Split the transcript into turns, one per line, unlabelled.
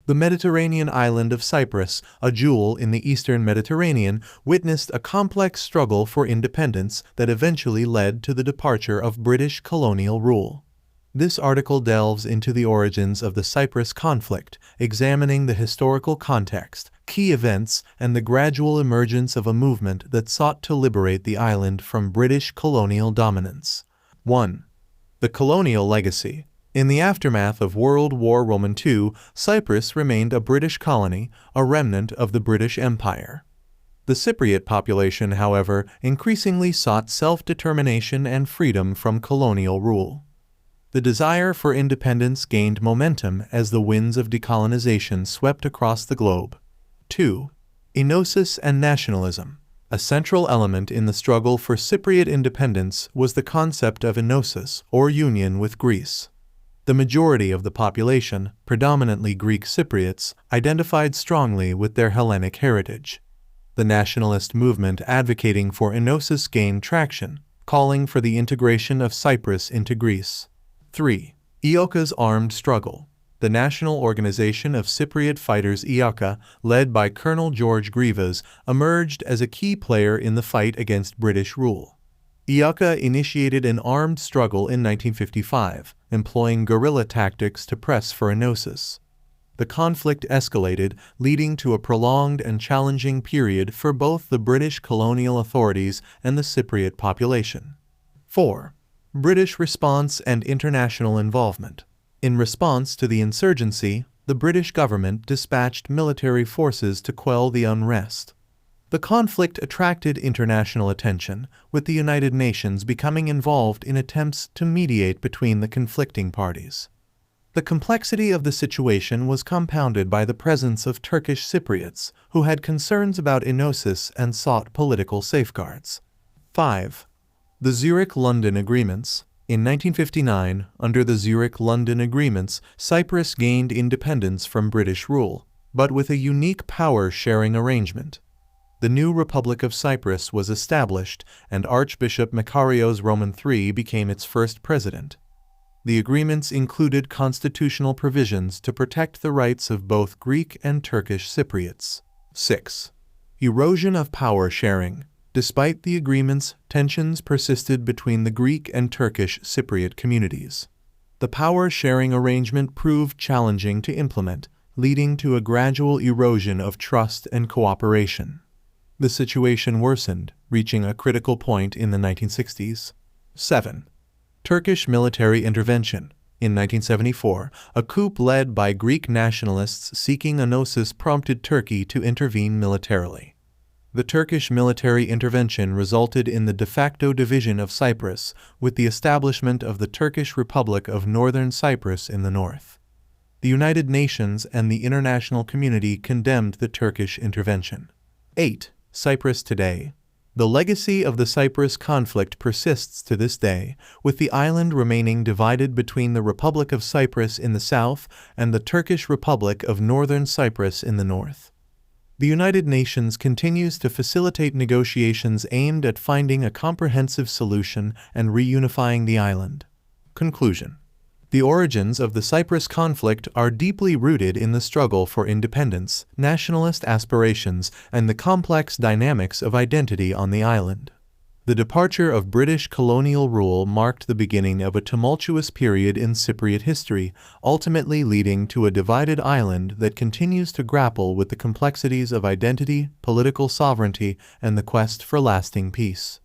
The Mediterranean island of Cyprus, a jewel in the eastern Mediterranean, witnessed a complex struggle for independence that eventually led to the departure of British colonial rule. This article delves into the origins of the Cyprus conflict, examining the historical context, key events, and the gradual emergence of a movement that sought to liberate the island from British colonial dominance. 1. The colonial legacy. In the aftermath of World War II, Cyprus remained a British colony, a remnant of the British Empire. The Cypriot population, however, increasingly sought self-determination and freedom from colonial rule. The desire for independence gained momentum as the winds of decolonization swept across the globe. 2. Enosis and nationalism. A central element in the struggle for Cypriot independence was the concept of enosis, or union with Greece. The majority of the population, predominantly Greek Cypriots, identified strongly with their Hellenic heritage. The nationalist movement advocating for enosis gained traction, calling for the integration of Cyprus into Greece. 3. EOKA's armed struggle. The national organization of Cypriot fighters EOKA, led by Colonel George Grivas, emerged as a key player in the fight against British rule. EOKA initiated an armed struggle in 1955, employing guerrilla tactics to press for enosis. The conflict escalated, leading to a prolonged and challenging period for both the British colonial authorities and the Cypriot population. 4. British response and international involvement. In response to the insurgency, the British government dispatched military forces to quell the unrest. The conflict attracted international attention, with the United Nations becoming involved in attempts to mediate between the conflicting parties. The complexity of the situation was compounded by the presence of Turkish Cypriots, who had concerns about enosis and sought political safeguards. 5. The Zurich-London Agreements. In 1959, under the Zurich-London Agreements, Cyprus gained independence from British rule, but with a unique power-sharing arrangement. The new Republic of Cyprus was established, and Archbishop Makarios Roman III became its first president. The agreements included constitutional provisions to protect the rights of both Greek and Turkish Cypriots. 6. Erosion of power sharing. Despite the agreements, tensions persisted between the Greek and Turkish Cypriot communities. The power-sharing arrangement proved challenging to implement, leading to a gradual erosion of trust and cooperation. The situation worsened, reaching a critical point in the 1960s. 7. Turkish military intervention. In 1974, a coup led by Greek nationalists seeking enosis prompted Turkey to intervene militarily. The Turkish military intervention resulted in the de facto division of Cyprus, with the establishment of the Turkish Republic of Northern Cyprus in the north. The United Nations and the international community condemned the Turkish intervention. 8. Cyprus today. The legacy of the Cyprus conflict persists to this day, with the island remaining divided between the Republic of Cyprus in the south and the Turkish Republic of Northern Cyprus in the north. The United Nations continues to facilitate negotiations aimed at finding a comprehensive solution and reunifying the island. Conclusion. The origins of the Cyprus conflict are deeply rooted in the struggle for independence, nationalist aspirations, and the complex dynamics of identity on the island. The departure of British colonial rule marked the beginning of a tumultuous period in Cypriot history, ultimately leading to a divided island that continues to grapple with the complexities of identity, political sovereignty, and the quest for lasting peace.